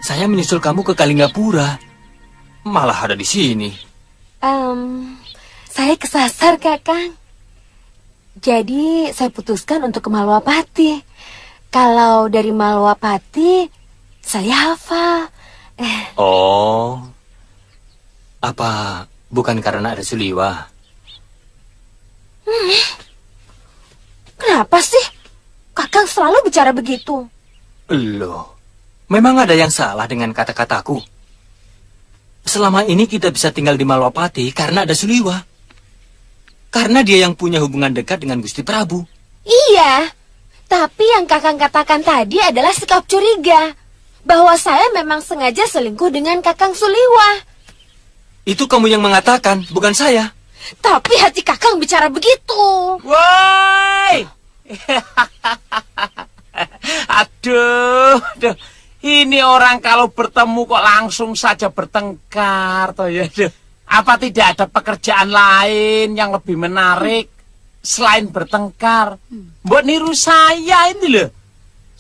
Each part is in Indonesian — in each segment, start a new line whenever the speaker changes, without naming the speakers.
Saya menyusul kamu ke Kalinggapura, malah ada di sini.
Saya kesasar, Kakang. Jadi saya putuskan untuk ke Malwapati. Kalau dari Malwapati, saya hafal.
Oh, apa bukan karena ada Suliwa?
Kenapa sih Kakang selalu bicara begitu?
Loh, memang ada yang salah dengan kata-kataku. Selama ini kita bisa tinggal di Malwapati karena ada Suliwa. Karena dia yang punya hubungan dekat dengan Gusti Prabu.
Iya, tapi yang Kakang katakan tadi adalah sikap curiga. Bahwa saya memang sengaja selingkuh dengan Kakang Suliwa.
Itu kamu yang mengatakan, bukan saya.
Tapi hati Kakang bicara begitu.
Woi! Aduh. Ini orang kalau bertemu kok langsung saja bertengkar, toh ya. Apa tidak ada pekerjaan lain yang lebih menarik selain bertengkar? Mbok niru saya ini loh.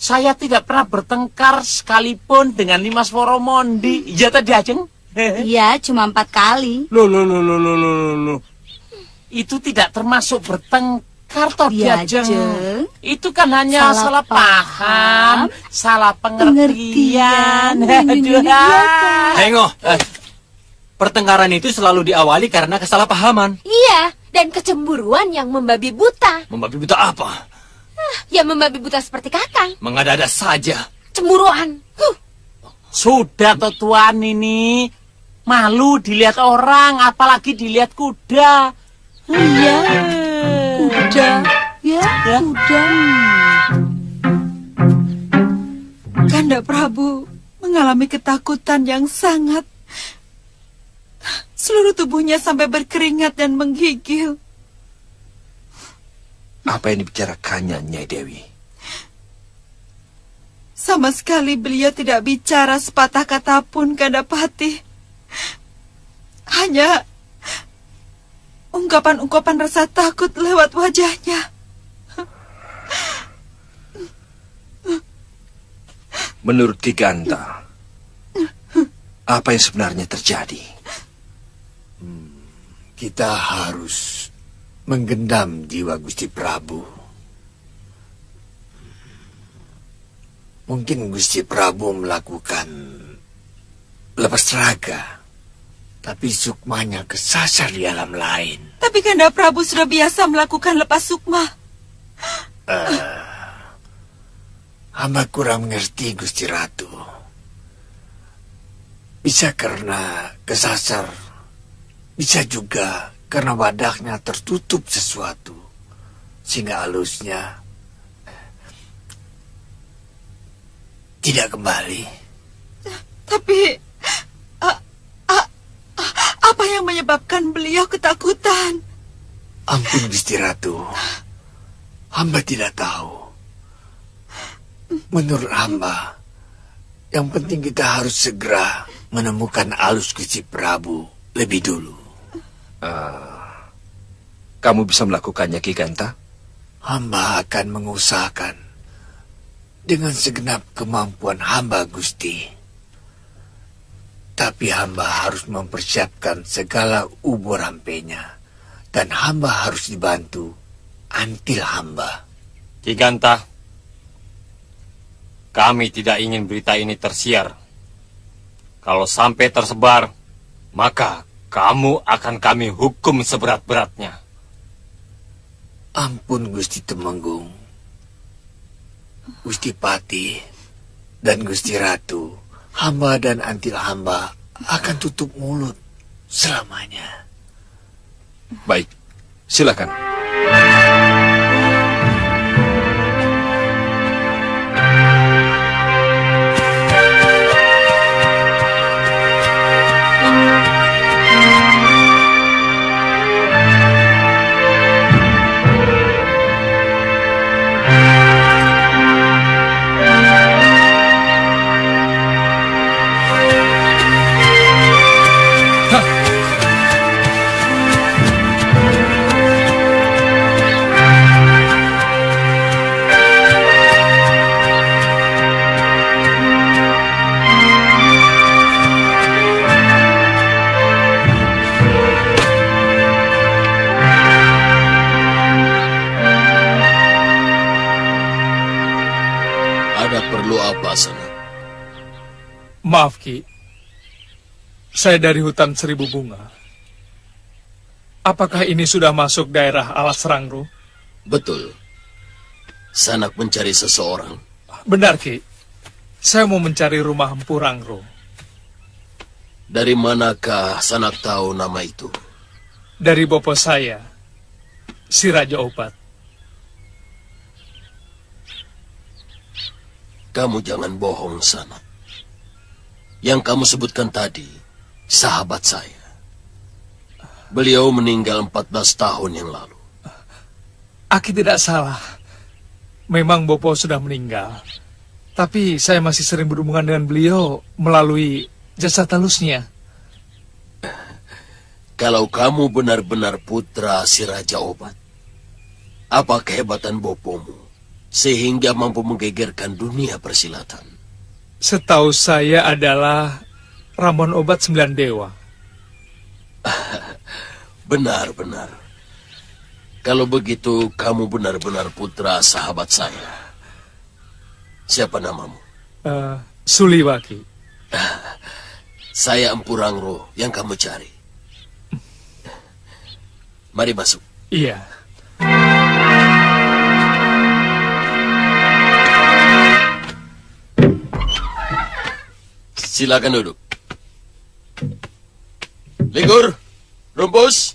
Saya tidak pernah bertengkar sekalipun dengan Nimas Woromondi. Iya tadi Ajeng?
Iya, cuma 4 kali.
Loh. Itu tidak termasuk bertengkar toh
Ya,
Ajeng.
Jeng.
Itu kan hanya salah paham, salah pengertian. Aduh.
Tengok, pertengkaran itu selalu diawali karena kesalahpahaman.
Iya, dan kecemburuan yang membabi buta.
Membabi buta apa?
Ya membabi buta seperti Kakang.
Mengada-ada saja.
Cemburuan.
Sudah toh Tuan ini. Malu dilihat orang, apalagi dilihat kuda.
Iya, kuda. Ya, kuda.
Kanda Prabu mengalami ketakutan yang sangat. Seluruh tubuhnya sampai berkeringat dan menggigil.
Apa yang dibicarakannya, Nyai Dewi?
Sama sekali beliau tidak bicara sepatah kata pun, Kandapati. Hanya ungkapan-ungkapan rasa takut lewat wajahnya.
Menurut Ki Ganta, apa yang sebenarnya terjadi?
Kita harus menggendam jiwa Gusti Prabu. Mungkin Gusti Prabu melakukan lepas raga, tapi sukmanya kesasar di alam lain.
Tapi Kanda Prabu sudah biasa melakukan lepas sukma.
Hamba kurang mengerti Gusti Ratu. Bisa karena kesasar Bisa juga karena wadahnya tertutup sesuatu, sehingga alusnya tidak kembali.
Tapi apa yang menyebabkan beliau ketakutan?
Ampun Gusti Ratu, hamba tidak tahu. Menurut hamba, yang penting kita harus segera menemukan alus Gusti Prabu lebih dulu.
Kamu bisa melakukannya, Ki Ganta?
Hamba akan mengusahakan dengan segenap kemampuan hamba, Gusti. Tapi hamba harus mempersiapkan segala ubur rampenya, dan hamba harus dibantu antil hamba.
Ki Ganta, kami tidak ingin berita ini tersiar. Kalau sampai tersebar, maka kamu akan kami hukum seberat-beratnya.
Ampun Gusti Temenggung, Gusti Pati, dan Gusti Ratu, hamba dan antil hamba akan tutup mulut selamanya.
Baik, silakan.
Maaf, Ki. Saya dari hutan Seribu Bunga. Apakah ini sudah masuk daerah Alas Rangro?
Betul. Sanak mencari seseorang.
Benar, Ki. Saya mau mencari rumah Empu Rangro.
Dari manakah Sanak tahu nama itu?
Dari bopo saya, si Raja Obat.
Kamu jangan bohong, Sanak. Yang kamu sebutkan tadi, sahabat saya. Beliau meninggal 14 tahun yang lalu.
Aki tidak salah. Memang bopo sudah meninggal. Tapi saya masih sering berhubungan dengan beliau melalui jasa talusnya.
Kalau kamu benar-benar putra si Raja Obat, apa kehebatan bopomu sehingga mampu menggegerkan dunia persilatan?
Setahu saya adalah Ramon Obat 9 Dewa.
Benar-benar. Kalau begitu, kamu benar-benar putra sahabat saya. Siapa namamu?
Suliwaki.
Saya Empu Rangro yang kamu cari. Mari masuk.
Iya.
Silakan duduk. Ligur, Rumpus.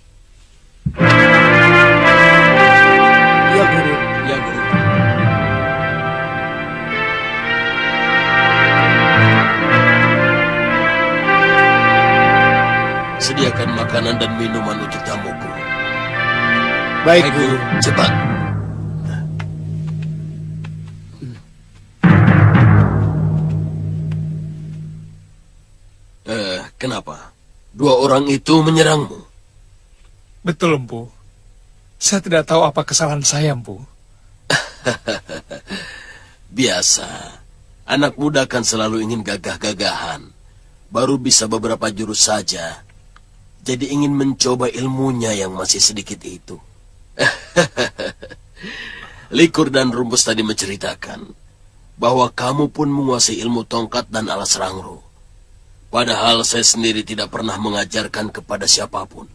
Ya, Guru.
Ya, Guru. Sediakan makanan dan minuman untuk tamuku.
Baik, Guru.
Cepat. Kenapa? Dua orang itu menyerangmu?
Betul, Empu. Saya tidak tahu apa kesalahan saya, Empu.
Biasa. Anak muda kan selalu ingin gagah-gagahan. Baru bisa beberapa jurus saja. Jadi ingin mencoba ilmunya yang masih sedikit itu. Likur dan Rumpus tadi menceritakan bahwa kamu pun menguasai ilmu tongkat dan alas rangro. Padahal saya sendiri tidak pernah mengajarkan kepada siapapun,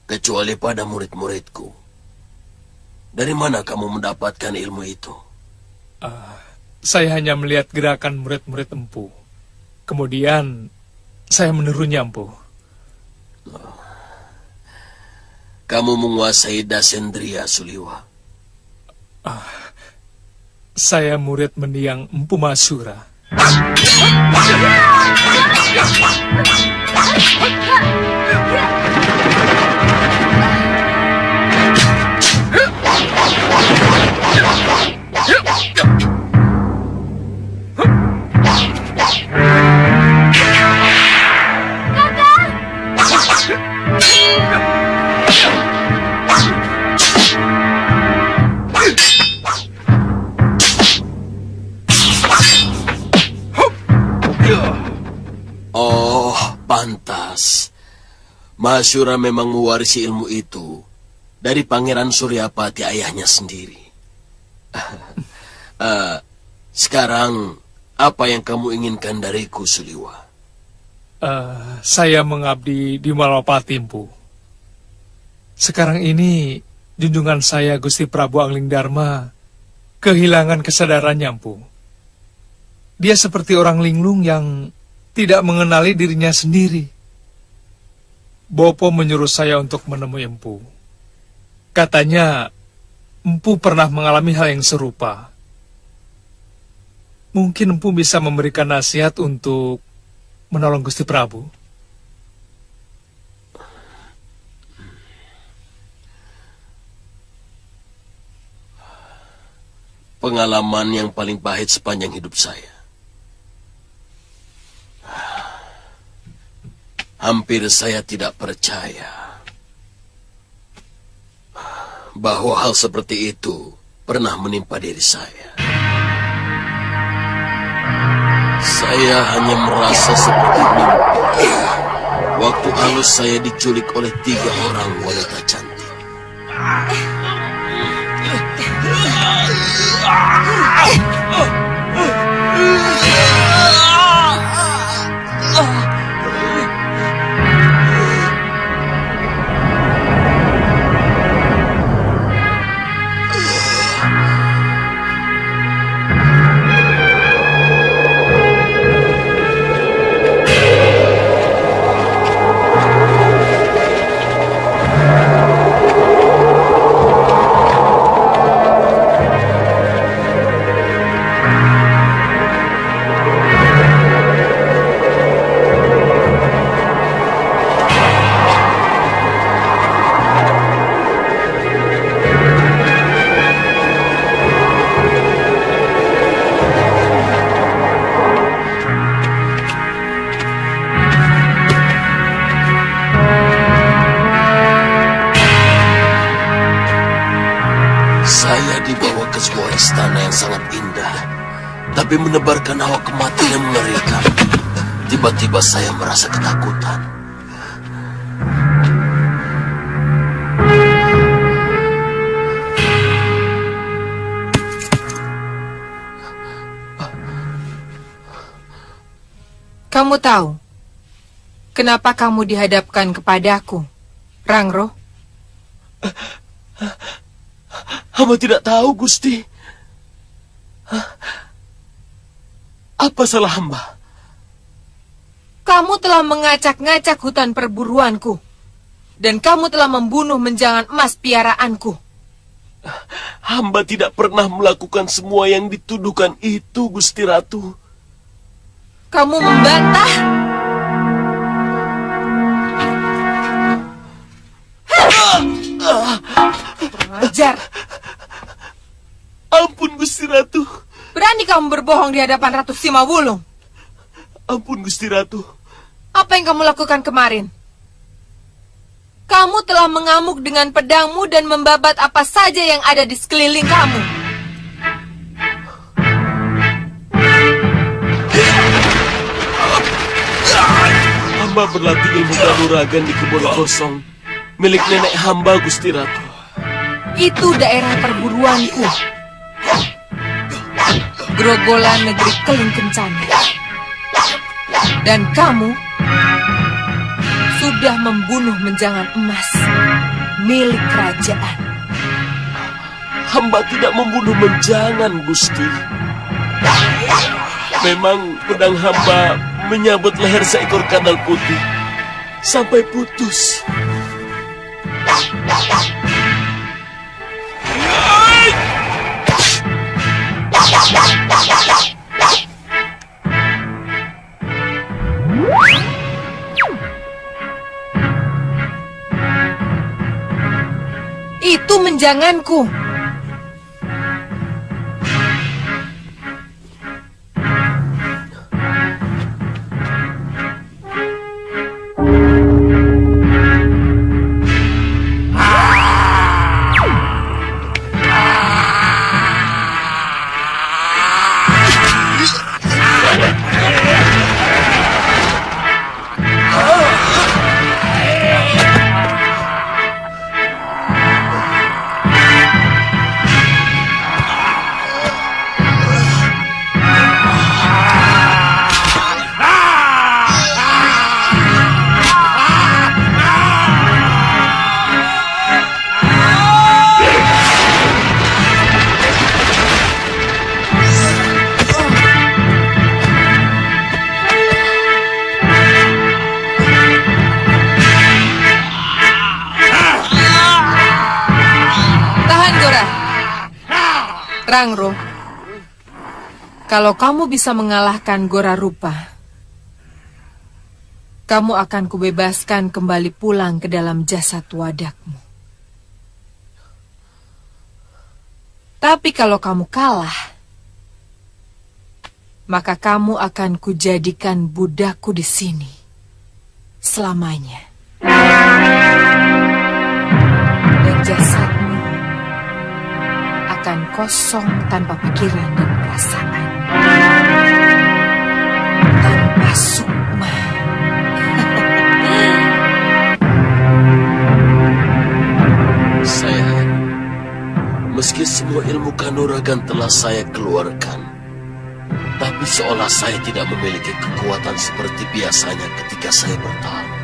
kecuali pada murid-muridku. Dari mana kamu mendapatkan ilmu itu?
Saya hanya melihat gerakan murid-murid Empu. Kemudian, saya menirunya, Empu.
kamu menguasai Dasendria, Suliwa?
Saya murid mendiang Empu Masyura.
Oh, pantas. Masyura memang mewarisi ilmu itu dari Pangeran Suryapati ayahnya sendiri. Sekarang, apa yang kamu inginkan dariku, Suliwa?
Saya mengabdi di Malapati, Empu. Sekarang ini, junjungan saya Gusti Prabu Angling Dharma kehilangan kesadarannya, Empu. Dia seperti orang linglung yang tidak mengenali dirinya sendiri. Bopo menyuruh saya untuk menemui Empu. Katanya, Empu pernah mengalami hal yang serupa. Mungkin Empu bisa memberikan nasihat untuk menolong Gusti Prabu.
Pengalaman yang paling pahit sepanjang hidup saya. Hampir saya tidak percaya bahwa hal seperti itu pernah menimpa diri saya. Saya hanya merasa seperti mimpi waktu halus saya diculik oleh 3 orang wanita cantik. Saya dibawa ke sebuah istana yang sangat indah, tapi menebarkan hawa kematian yang mengerikan. Tiba-tiba saya merasa ketakutan.
Kamu tahu kenapa kamu dihadapkan kepadaku, Rangro?
Hamba tidak tahu, Gusti. Apa salah hamba?
Kamu telah mengacak-ngacak hutan perburuanku. Dan kamu telah membunuh menjangan emas piaraanku.
Hamba tidak pernah melakukan semua yang dituduhkan itu, Gusti Ratu.
Kamu membantah? Kurang ajar.
Ampun, Gusti Ratu.
Berani kamu berbohong di hadapan Ratu Simawulung?
Ampun, Gusti Ratu.
Apa yang kamu lakukan kemarin? Kamu telah mengamuk dengan pedangmu dan membabat apa saja yang ada di sekeliling kamu.
Hamba berlatih ilmu kanuragan di kebun kosong milik nenek hamba, Gusti Ratu.
Itu daerah perburuanku. Grogolan negeri Keling Kencana. Dan kamu sudah membunuh menjangan emas milik kerajaan.
Hamba tidak membunuh menjangan, Gusti. Memang pedang hamba menyabut leher seekor kadal putih sampai putus.
Itu menjanganku. Rangro, kalau kamu bisa mengalahkan Gora Rupa, kamu akan kubebaskan kembali pulang ke dalam jasad wadakmu. Tapi kalau kamu kalah, maka kamu akan kujadikan budakku di sini selamanya. Dan jasadmu akan kosong tanpa pikiran dan perasaan, tanpa sukma.
Sayang, meski semua ilmu kanuragan telah saya keluarkan, tapi seolah saya tidak memiliki kekuatan seperti biasanya ketika saya bertarung.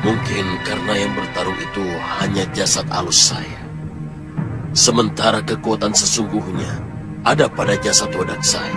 Mungkin karena yang bertarung itu hanya jasad halus saya. Sementara kekuatan sesungguhnya ada pada jasad wadak saya.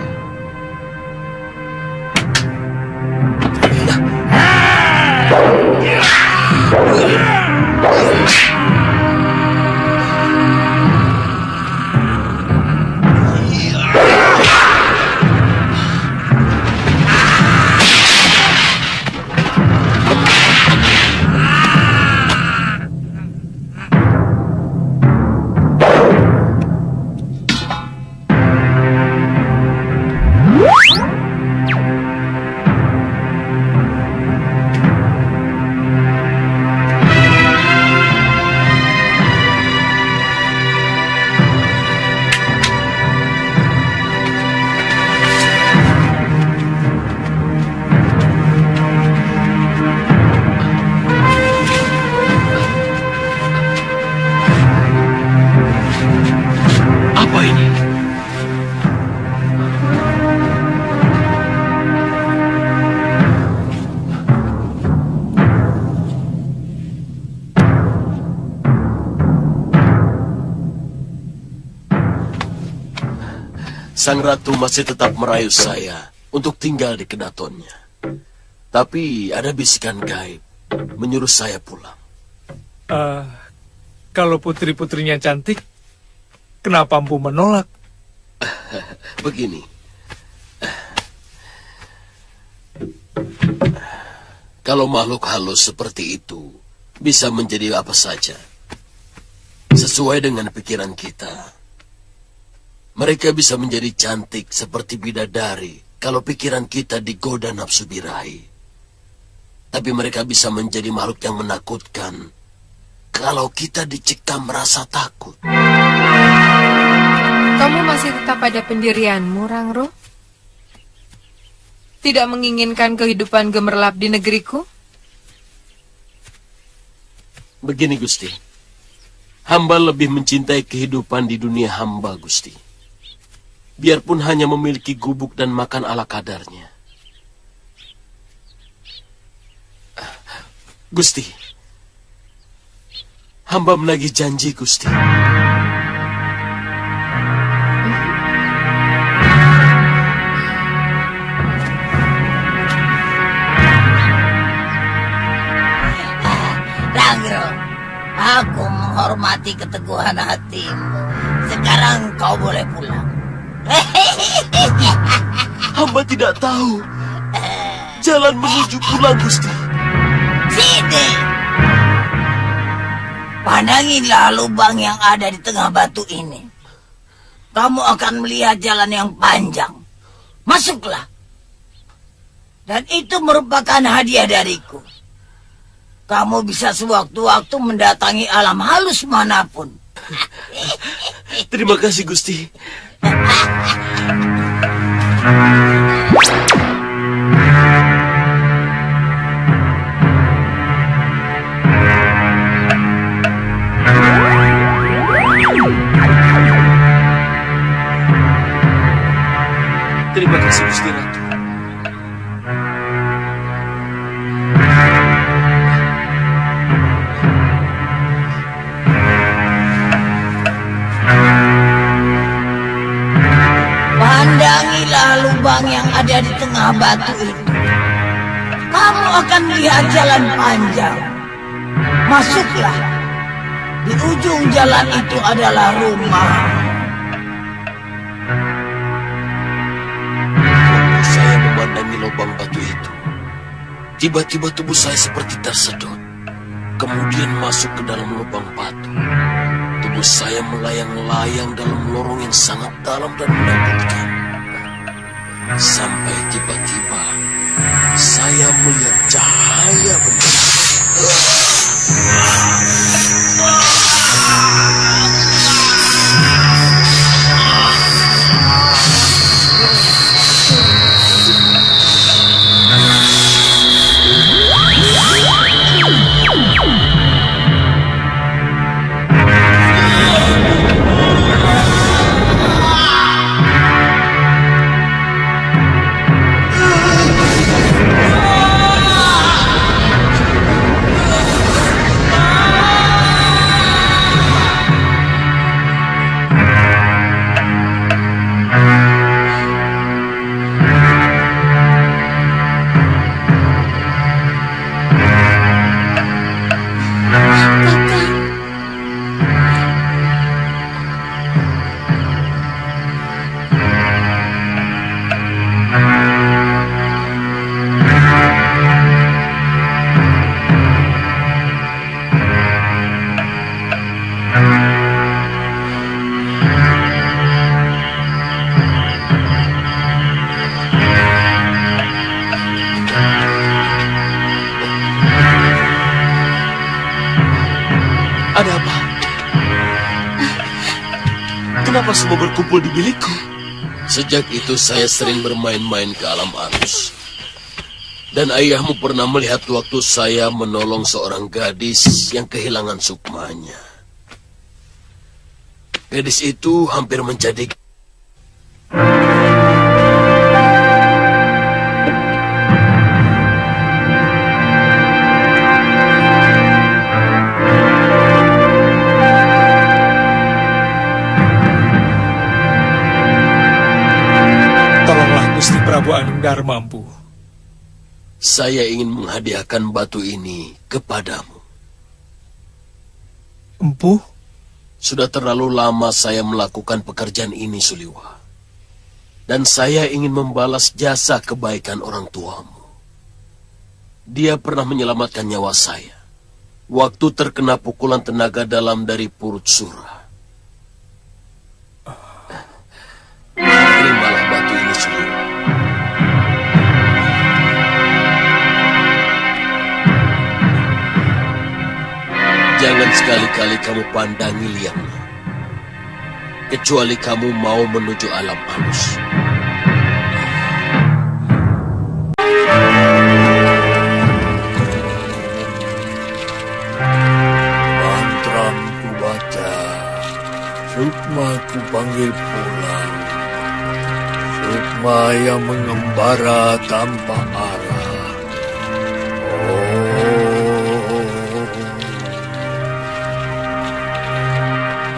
Sang ratu masih tetap merayu saya untuk tinggal di kedatonnya. Tapi ada bisikan gaib menyuruh saya pulang.
Kalau putri-putrinya cantik, kenapa Empu menolak?
Begini. Kalau makhluk halus seperti itu bisa menjadi apa saja, sesuai dengan pikiran kita. Mereka bisa menjadi cantik seperti bidadari kalau pikiran kita digoda nafsu birahi. Tapi mereka bisa menjadi makhluk yang menakutkan kalau kita dicekam rasa takut.
Kamu masih tetap pada pendirianmu, Rangro? Tidak menginginkan kehidupan gemerlap di negeriku?
Begini, Gusti. Hamba lebih mencintai kehidupan di dunia hamba, Gusti. Biarpun hanya memiliki gubuk dan makan ala kadarnya. Gusti, hamba menagih janji, Gusti.
Rangro,
Aku menghormati keteguhan hatimu. Sekarang kau boleh pulang.
Hamba tidak tahu jalan menuju pulang, Gusti.
Sini. Pandangilah lubang yang ada di tengah batu ini. Kamu akan melihat jalan yang panjang. Masuklah. Dan itu merupakan hadiah dariku. Kamu bisa sewaktu-waktu mendatangi alam halus manapun.
Terima kasih, Gusti. Terima kasih, Gusti Ratu.
Pandangilah lubang yang ada di tengah batu itu. Kamu akan melihat jalan panjang. Masuklah. Di ujung jalan itu adalah rumah.
Waktu saya memandangi lubang batu itu, tiba-tiba tubuh saya seperti tersedot. Kemudian masuk ke dalam lubang batu. Tubuh saya melayang-layang dalam lorong yang sangat dalam dan menakutkan. Sampai tiba-tiba saya melihat cahaya benda. Ada apa? Kenapa semua berkumpul di bilikku? Sejak itu saya sering bermain-main ke alam arus. Dan ayahmu pernah melihat waktu saya menolong seorang gadis yang kehilangan sukmanya. Gadis itu hampir menjadi...
Gusti Prabu Aningdarma, Empu.
Saya ingin menghadiahkan batu ini kepadamu.
Empu?
Sudah terlalu lama saya melakukan pekerjaan ini, Suliwa. Dan saya ingin membalas jasa kebaikan orang tuamu. Dia pernah menyelamatkan nyawa saya waktu terkena pukulan tenaga dalam dari Purut Sura. Terimalah batu ini, Suliwa. Jangan sekali-kali kamu pandangi liangnya, kecuali kamu mau menuju alam halus.
Mantra ku baca, sukma ku panggil pulang. Sukma yang mengembara tanpa arah.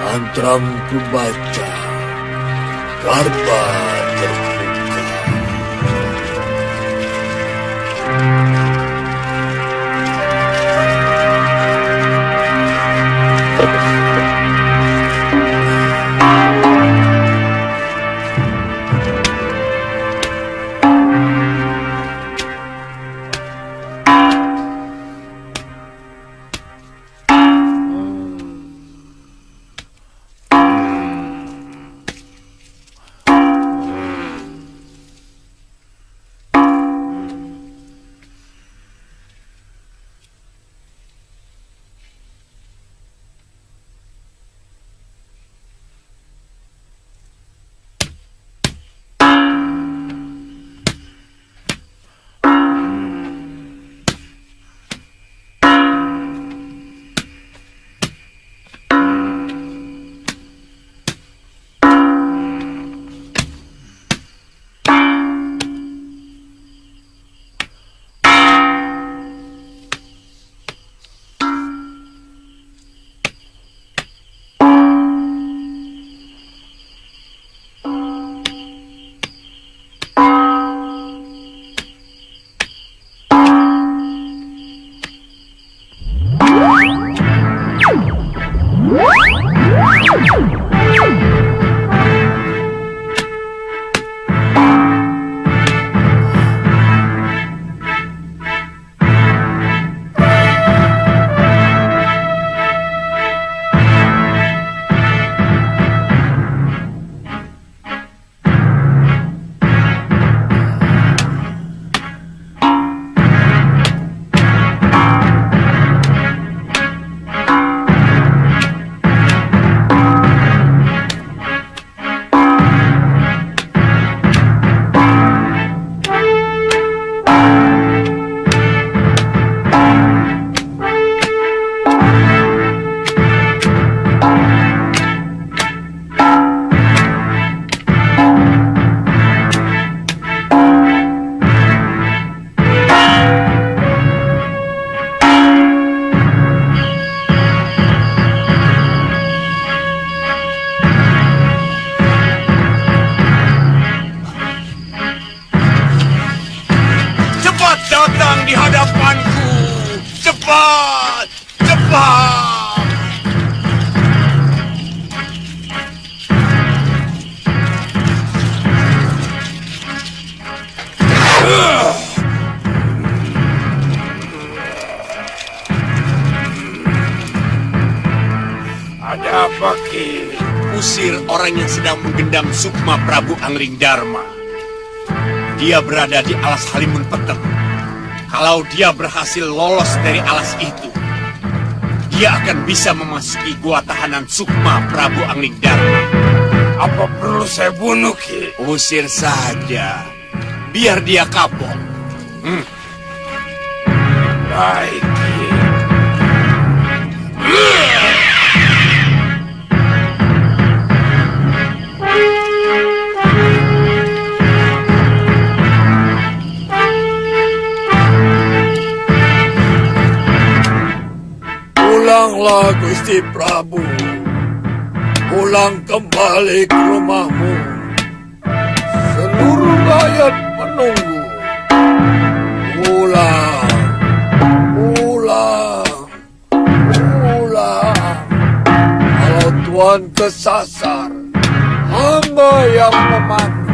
Mantram ku baca, Garba terbuka. Ada apa, Ki?
Usir orang yang sedang menggendam Sukma Prabu Angling Dharma. Dia berada di alas Halimun Petek. Kalau dia berhasil lolos dari alas itu, dia akan bisa memasuki gua tahanan Sukma Prabu Angling Dharma.
Apa perlu saya bunuh, Ki?
Usir saja. Biar dia kapok.
Baik, Ki.
Pulanglah Gusti Prabu. Pulang kembali ke rumahmu. Seluruh rakyat menunggu. Pulang. Kalau Tuan kesasar, hamba yang memandu.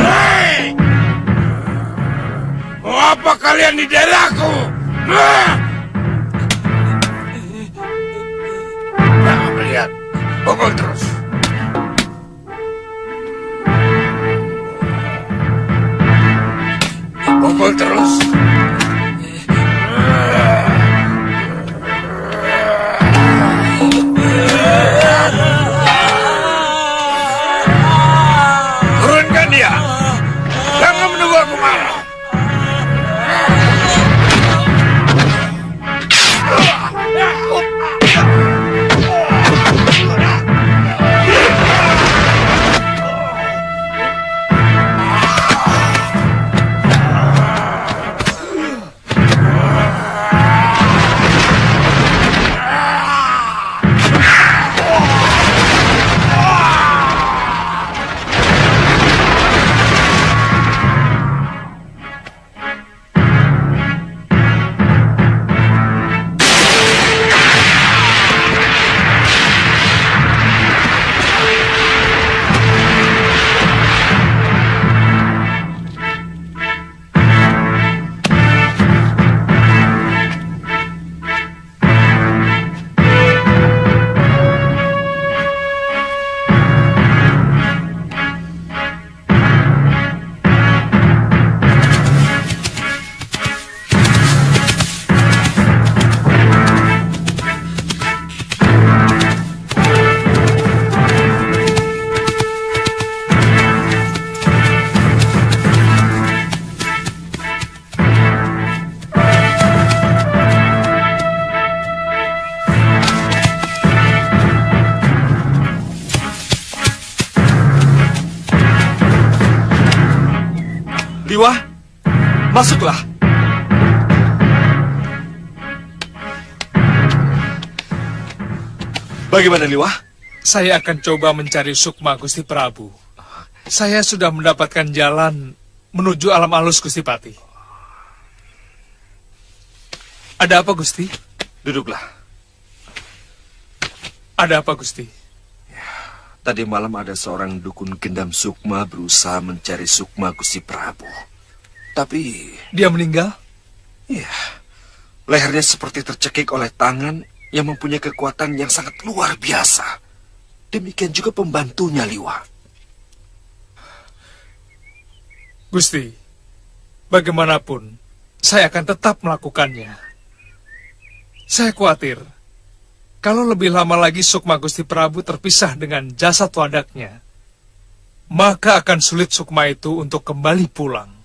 Hei! Mau apa kalian di daerahku? Jangan melihat, pukul terus. Pukul terus. Turunkan dia. Jangan menunggu aku marah.
Liwa, masuklah. Bagaimana, Liwa?
Saya akan coba mencari Sukma, Gusti Prabu. Saya sudah mendapatkan jalan menuju alam halus, Gusti Pati. Ada apa, Gusti?
Duduklah.
Ada apa, Gusti?
Tadi malam ada seorang dukun gendam Sukma berusaha mencari Sukma Gusti Prabu. Tapi...
Dia meninggal?
Iya. Lehernya seperti tercekik oleh tangan yang mempunyai kekuatan yang sangat luar biasa. Demikian juga pembantunya, Liwa.
Gusti, bagaimanapun, saya akan tetap melakukannya. Saya khawatir, kalau lebih lama lagi Sukma Gusti Prabu terpisah dengan jasad wadaknya, maka akan sulit Sukma itu untuk kembali pulang.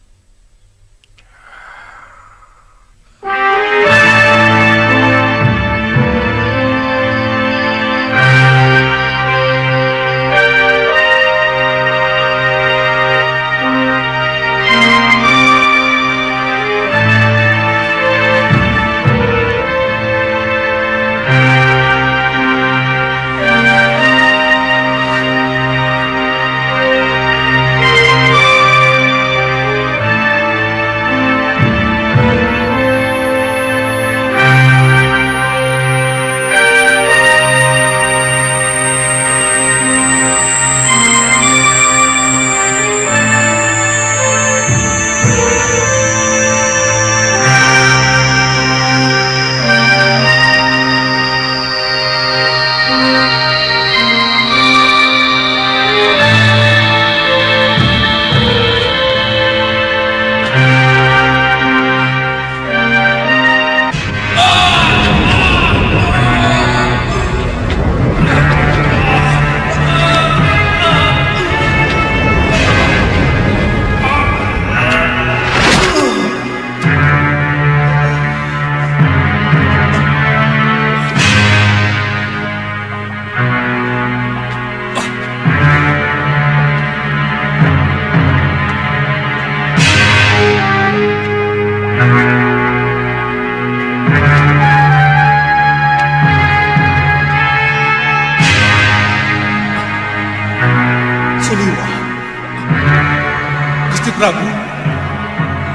Prabu.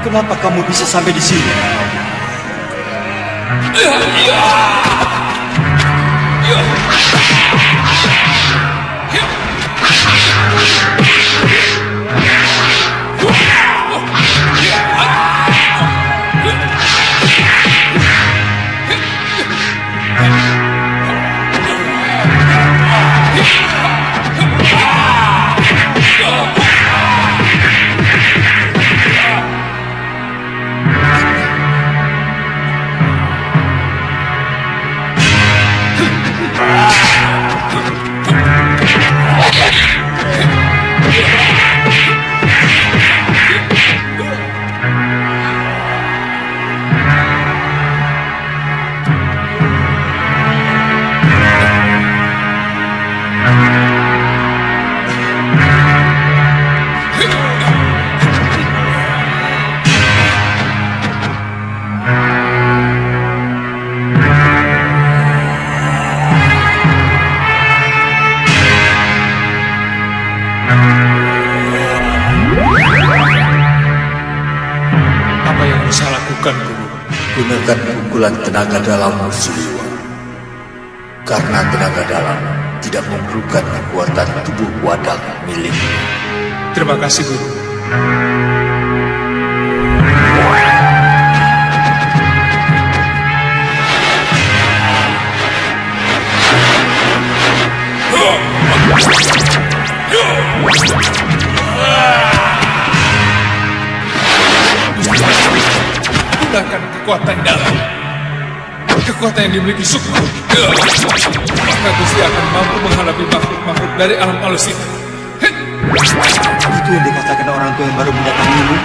Kenapa kamu bisa sampai di sini?
Apa yang harus saya lakukan, Guru?
Gunakan pukulan tenaga dalam Suliwa. Karena tenaga dalam tidak memerlukan kekuatan tubuh wadah miliknya.
Terima kasih, Guru. Gunakan kekuatan dalam. Kekuatan yang dimiliki Sukma. Maka Gusti akan mampu menghadapi makhluk-makhluk dari alam halus itu.
Itu yang dikatakan orang tua yang baru mendatangimu.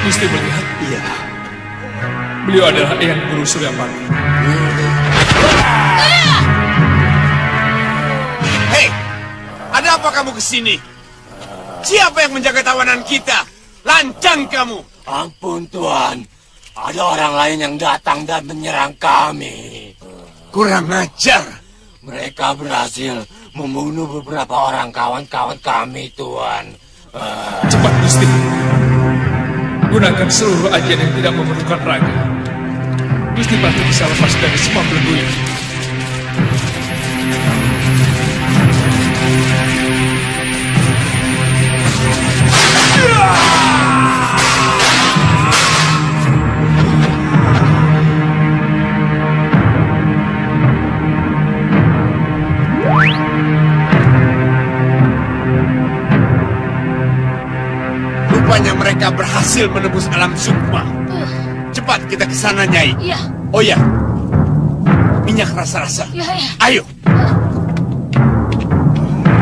Gusti melihat?
Iya.
Beliau adalah Eyang Guru Suryapati.
Hei, ada apa kamu kesini? Siapa yang menjaga tawanan kita? Lancang kamu!
Ampun Tuan, ada orang lain yang datang dan menyerang kami.
Kurang ajar.
Mereka berhasil membunuh beberapa orang kawan-kawan kami, Tuan.
Cepat, Gusti. Gunakan seluruh ajian yang tidak memerlukan raga. Gusti pasti bisa lepas dari semua belenggu ini.
Rupanya mereka berhasil menembus alam sukma. Cepat kita ke sana, Nyai.
Iya.
Oh ya, minyak rasa-rasa.
Iya, iya.
Ayo.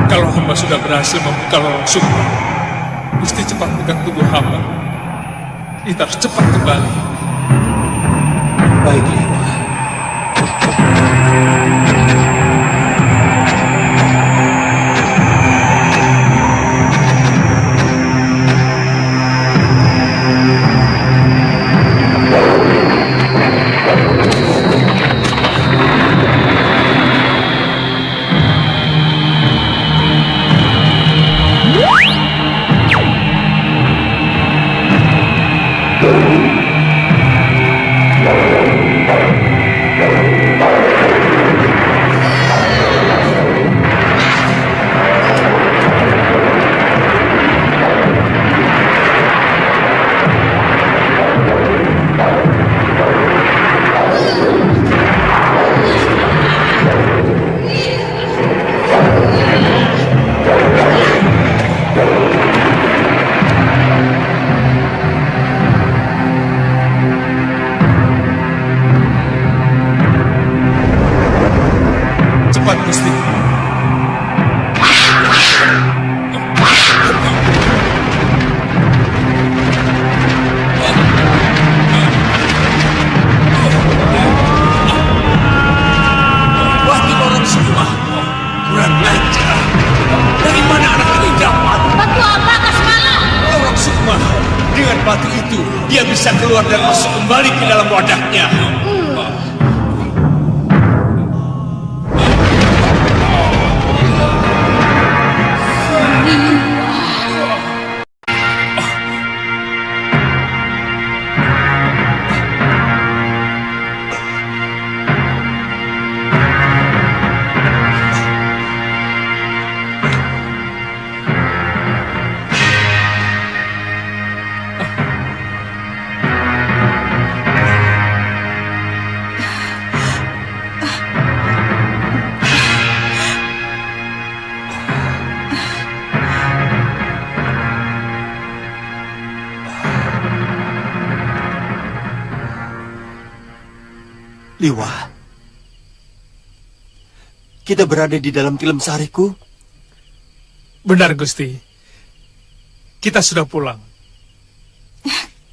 Kalau hamba sudah berhasil membuka lorong Sukma, Gusti cepat pegang tubuh hamba. Kita harus cepat kembali.
Baik, Liwa.
Cepat, Gusti.
Waktu lorong semua. Kurang ajar. Dari mana anak ini dapat?
Batu apa, Kasmala?
Lorong sukma. Dengan batu itu, dia bisa keluar dan masuk kembali ke dalam wadahnya.
Liwa, kita berada di dalam Tilem Sariku.
Benar, Gusti. Kita sudah pulang.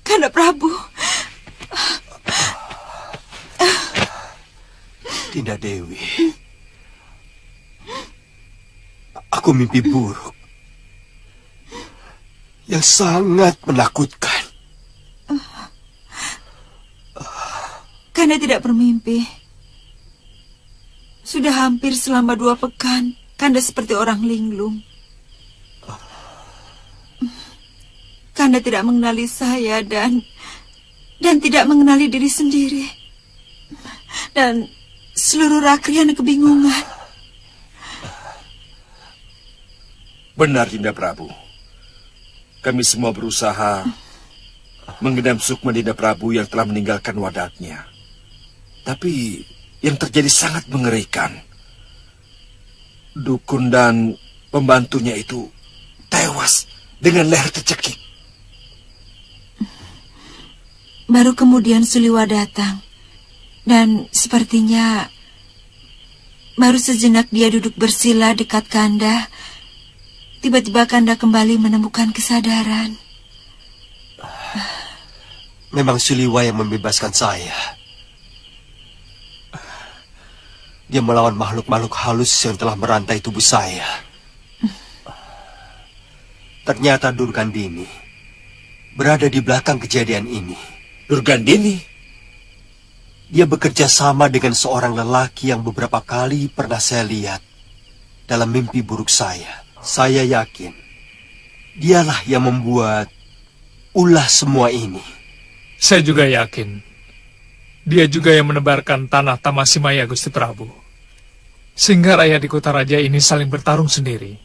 Kanda Prabu.
Dinda Dewi. Aku mimpi buruk yang sangat menakutkan.
Kanda tidak bermimpi. Sudah hampir selama 2 pekan, Kanda seperti orang linglung. Kanda tidak mengenali saya dan tidak mengenali diri sendiri. Dan seluruh rakyat kebingungan.
Benar, Dinda Prabu. Kami semua berusaha menggenam sukma Dinda Prabu yang telah meninggalkan wadaknya. Tapi yang terjadi sangat mengerikan. Dukun dan pembantunya itu tewas dengan leher tercekik.
Baru kemudian Suliwa datang. Dan sepertinya baru sejenak dia duduk bersila dekat Kanda. Tiba-tiba Kanda kembali menemukan kesadaran.
Memang Suliwa yang membebaskan saya. Dia melawan makhluk-makhluk halus yang telah merantai tubuh saya. Ternyata Durgandini berada di belakang kejadian ini.
Durgandini?
Dia bekerja sama dengan seorang lelaki yang beberapa kali pernah saya lihat dalam mimpi buruk saya. Saya yakin dialah yang membuat ulah semua ini.
Saya juga yakin dia juga yang menebarkan tanah Tamasimaya, Gusti Prabu. Sehingga rakyat di kota raja ini saling bertarung sendiri.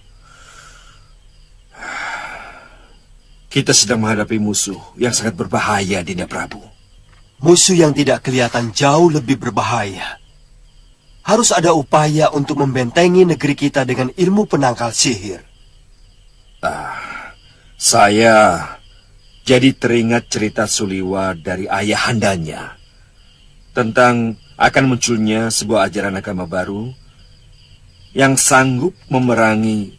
Kita sedang menghadapi musuh yang sangat berbahaya, Dinda Prabu.
Musuh yang tidak kelihatan jauh lebih berbahaya. Harus ada upaya untuk membentengi negeri kita dengan ilmu penangkal sihir.
Saya jadi teringat cerita Suliwa dari ayahandanya tentang akan munculnya sebuah ajaran agama baru yang sanggup memerangi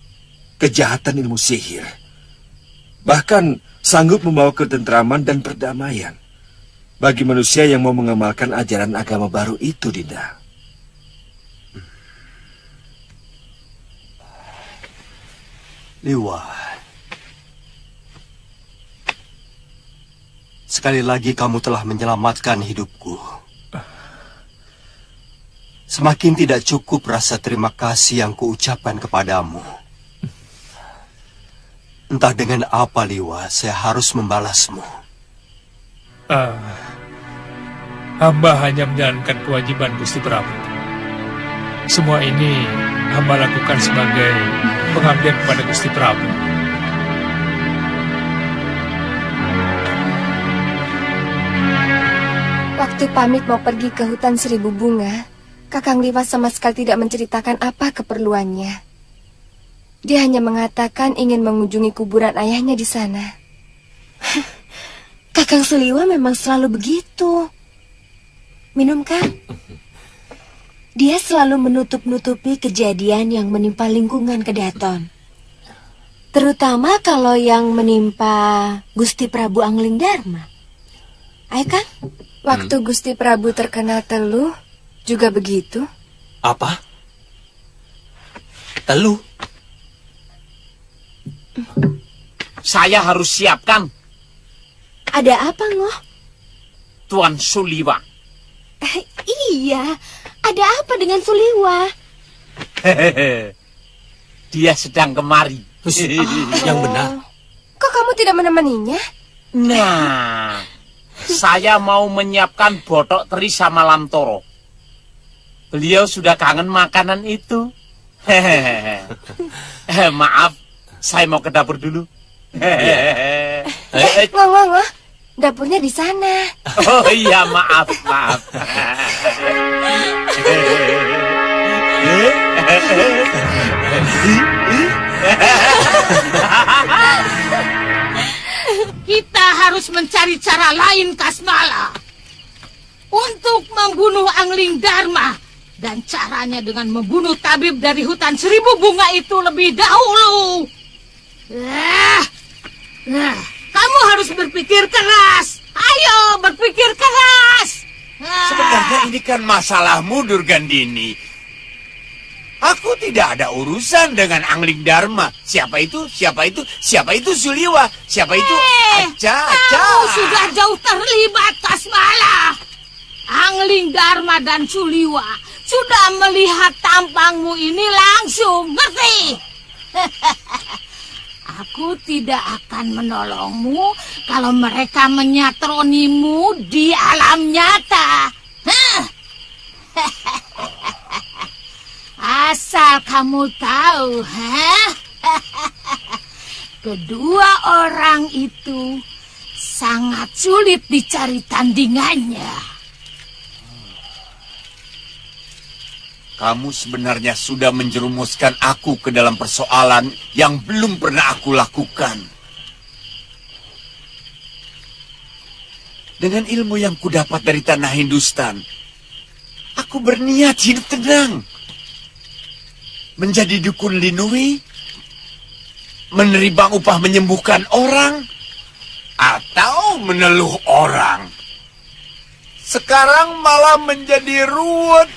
kejahatan ilmu sihir. Bahkan sanggup membawa ketentraman dan perdamaian bagi manusia yang mau mengamalkan ajaran agama baru itu, Dinda.
Liwa, sekali lagi kamu telah menyelamatkan hidupku. Semakin tidak cukup rasa terima kasih yang kuucapkan kepadamu. Entah dengan apa, Liwa, saya harus membalasmu.
Hamba hanya menjalankan kewajiban, Gusti Prabu. Semua ini hamba lakukan sebagai pengabdian kepada Gusti Prabu.
Waktu pamit mau pergi ke hutan Seribu Bunga, Kakang Liwa sama sekali tidak menceritakan apa keperluannya. Dia hanya mengatakan ingin mengunjungi kuburan ayahnya di sana. Kakang Suliwa memang selalu begitu. Minum kan? Dia selalu menutup-nutupi kejadian yang menimpa lingkungan Kedaton. Terutama kalau yang menimpa Gusti Prabu Angling Dharma. Ayo kan? Waktu Gusti Prabu terkena teluh, juga begitu.
Apa? Teluh?
Saya harus siapkan.
Ada apa, Ngoh?
Tuan Suliwa.
Iya, ada apa dengan Suliwa?
Dia sedang kemari.
Yang benar.
Kok kamu tidak menemaninya?
Nah, saya mau menyiapkan botok teri sama lamtoro. Beliau sudah kangen makanan itu. Maaf, saya mau ke dapur dulu.
Ngoh, dapurnya di sana.
Oh iya, maaf.
Kita harus mencari cara lain, Kasmala. Untuk
untuk membunuh Angling Dharma. Dan caranya dengan membunuh tabib dari hutan 1000 bunga itu lebih dahulu. Kamu harus berpikir keras. Ayo, berpikir keras.
Sebenarnya ini kan masalahmu, Durgandini. Aku tidak ada urusan dengan Angling Dharma. Siapa itu? Siapa itu? Siapa itu Suliwa? Siapa itu?
Kamu sudah jauh terlibat, Kasmala. Angling Dharma dan Suliwa sudah melihat tampangmu ini langsung, ngerti? Aku tidak akan menolongmu kalau mereka menyatronimu di alam nyata. Asal kamu tahu, kedua orang itu sangat sulit dicari tandingannya.
Kamu sebenarnya sudah menjerumuskan aku ke dalam persoalan yang belum pernah aku lakukan. Dengan ilmu yang kudapat dari tanah Hindustan, aku berniat hidup tenang. Menjadi dukun Linui, menerima upah menyembuhkan orang, atau meneluh orang. Sekarang malah menjadi ruwet,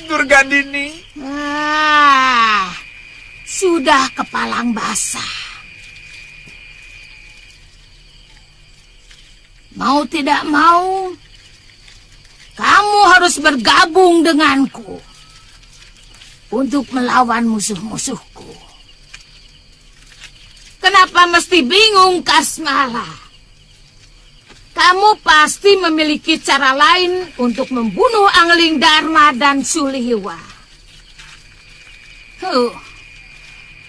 Durgandini.
Sudah kepalang basah. Mau tidak mau, kamu harus bergabung denganku untuk melawan musuh-musuhku. Kenapa mesti bingung, Kasmala? Kamu pasti memiliki cara lain untuk membunuh Angling Dharma dan Suliwa.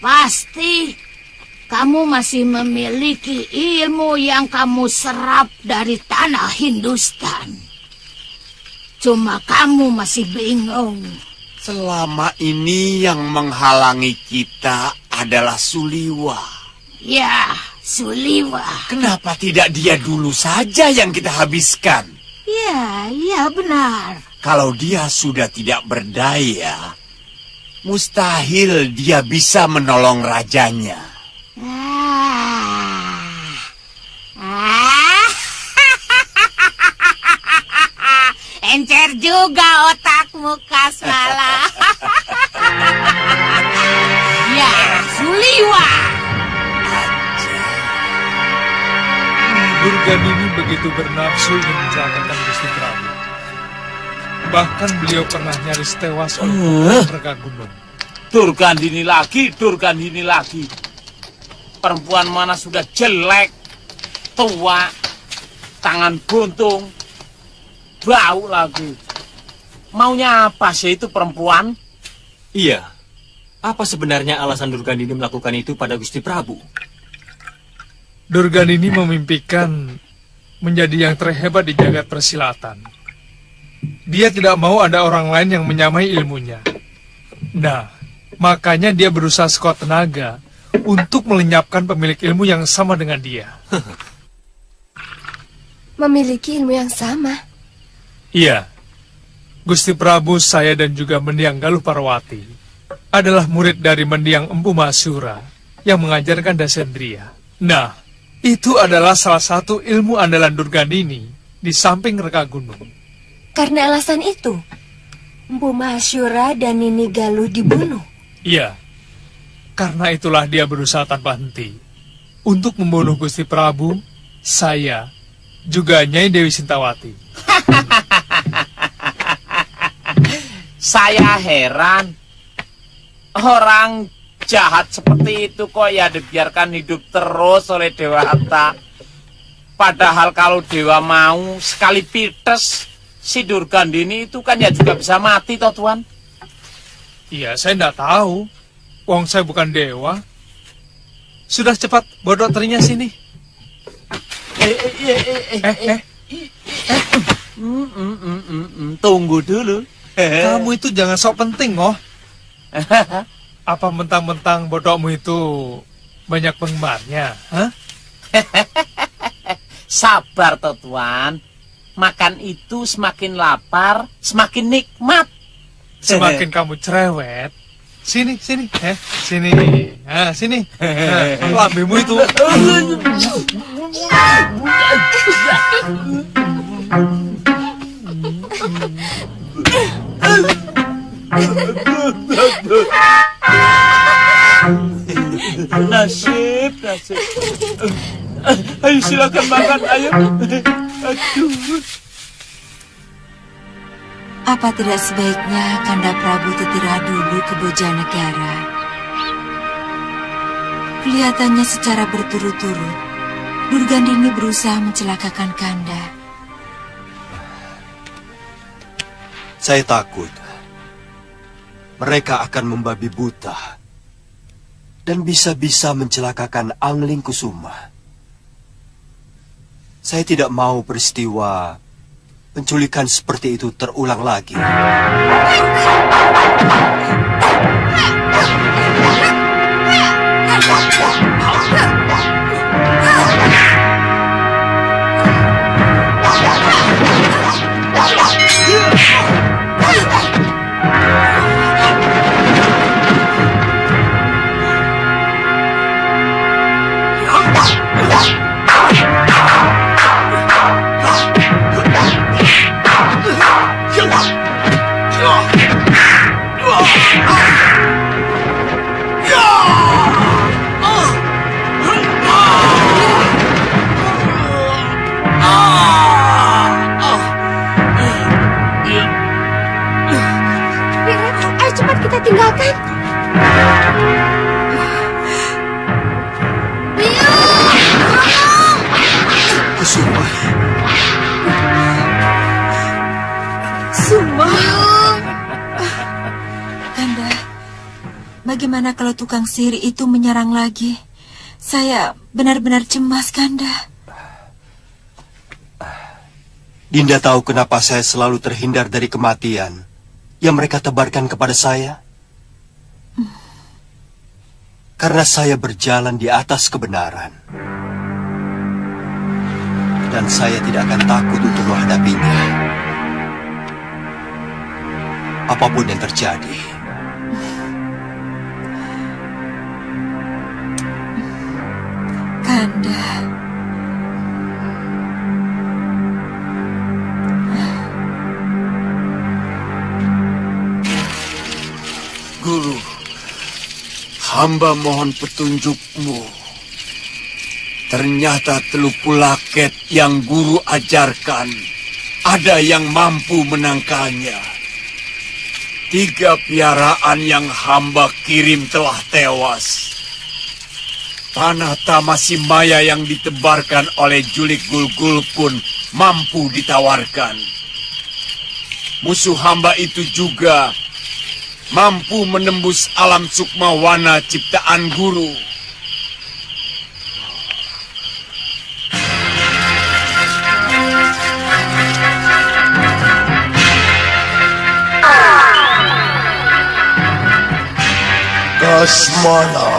Pasti kamu masih memiliki ilmu yang kamu serap dari tanah Hindustan. Cuma kamu masih bingung.
Selama ini yang menghalangi kita adalah Suliwa.
Ya, Suliwa.
Kenapa tidak dia dulu saja yang kita habiskan?
Ya benar.
Kalau dia sudah tidak berdaya, mustahil dia bisa menolong rajanya.
Encer juga otakmu, Kasmala. Ya, Suliwa.
Durgandini begitu bernafsu ingin mencelakakan Gusti Prabu. Bahkan beliau pernah nyaris tewas oleh Reka Gunung.
Durgandini lagi. Perempuan mana sudah jelek, tua, tangan buntung, bau lagi. Maunya apa sih itu perempuan?
Iya. Apa sebenarnya alasan Durgandini melakukan itu pada Gusti Prabu?
Durgandini memimpikan menjadi yang terhebat di jagat persilatan. Dia tidak mau ada orang lain yang menyamai ilmunya. Nah, makanya dia berusaha sekuat tenaga untuk melenyapkan pemilik ilmu yang sama dengan dia.
Memiliki ilmu yang sama?
Iya. Gusti Prabu, saya dan juga Mendiang Galuh Parwati adalah murid dari Mendiang Empu Mahasura yang mengajarkan Dasendriya. Nah, itu adalah salah satu ilmu andalan Durgandini di samping Reka Gunung.
Karena alasan itu, Empu Mahasura dan Nini Galuh dibunuh.
Iya, karena itulah dia berusaha tanpa henti untuk membunuh Gusti Prabu, saya, juga Nyai Dewi Sintawati.
Saya heran, orang jahat seperti itu kok ya dibiarkan hidup terus oleh Dewata. Padahal kalau Dewa mau sekali pites, si Durgandini itu kan ya juga bisa mati toh Tuan.
Iya, saya tidak tahu. Wong saya bukan dewa. Sudah cepat, bawa dokternya sini.
Tunggu dulu.
Kamu itu jangan sok penting, oh. Apa mentang-mentang bodokmu itu banyak penggemarnya, hah?
Sabar toh Tuan. makan itu semakin lapar, semakin nikmat.
Semakin kamu cerewet, sini, sini. Nah, sini. Nah, lambemu itu.
Nasib. Ayo silakan makan, ayo. Aduh.
Apa tidak sebaiknya Kanda Prabu tetira dulu ke Bojanegara? Kelihatannya secara berturut-turut, Durgandini berusaha mencelakakan Kanda.
Saya takut mereka akan membabi buta dan bisa-bisa mencelakakan Angling Kusuma. Saya tidak mau peristiwa penculikan seperti itu terulang lagi.
Ayo cepat kita tinggalkan.
Kusuma.
Suma. Kanda, bagaimana kalau tukang sihir itu menyerang lagi? Saya benar-benar cemas, Kanda.
Dinda tahu kenapa saya selalu terhindar dari kematian yang mereka tebarkan kepada saya? Karena saya berjalan di atas kebenaran. Dan saya tidak akan takut untuk menghadapinya. Apapun yang terjadi.
Kanda.
Guru, hamba mohon petunjukmu. Ternyata Teluk Pulaket yang guru ajarkan, ada yang mampu menangkalnya. 3 piaraan yang hamba kirim telah tewas. Panah Tamasi Maya yang ditebarkan oleh Julik Gulgul pun mampu ditawarkan. Musuh hamba itu juga mampu menembus alam sukmawana ciptaan guru.
Kasmala.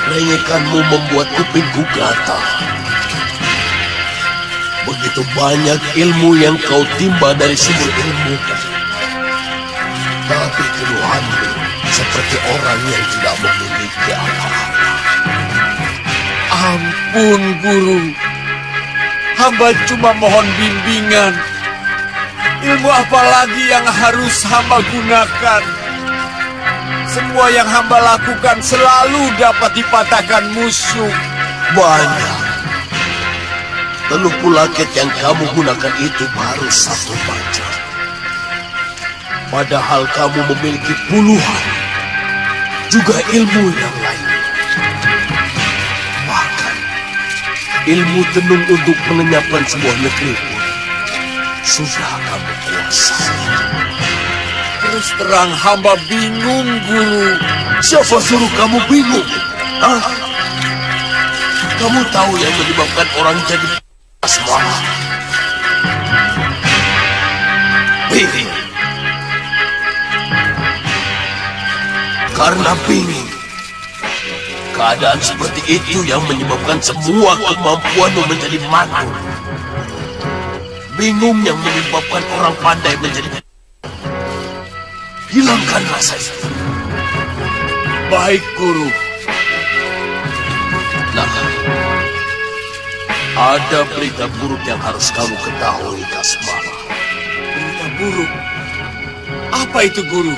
Rengekanmu membuat kupingku gatal. Begitu banyak ilmu yang kau timba dari sumber ilmu. Tapi keluhanmu seperti orang yang tidak memiliki apa-apa.
Ampun, Guru. Hamba cuma mohon bimbingan. Ilmu apa lagi yang harus hamba gunakan? Semua yang hamba lakukan selalu dapat dipatahkan musuh.
Banyak. Teluk Pulaket yang kamu gunakan itu baru 1 macam. Padahal kamu memiliki puluhan. Juga ilmu yang lain. Bahkan ilmu tenung untuk melenyapkan sebuah negeri pun sudah kamu kuasai.
Terus terang hamba bingung, Guru.
Siapa suruh kamu bingung? Hah? Kamu tahu yang menyebabkan orang jadi asmara? Bingung. Karena bingung,
Keadaan seperti itu yang menyebabkan semua kemampuanmu menjadi mantul. Bingung yang menyebabkan orang pandai menjadi... Hilangkan rasa itu.
Baik, Guru.
Nah, ada berita buruk yang harus kamu ketahui, Kasmala.
Berita buruk? Apa itu, Guru?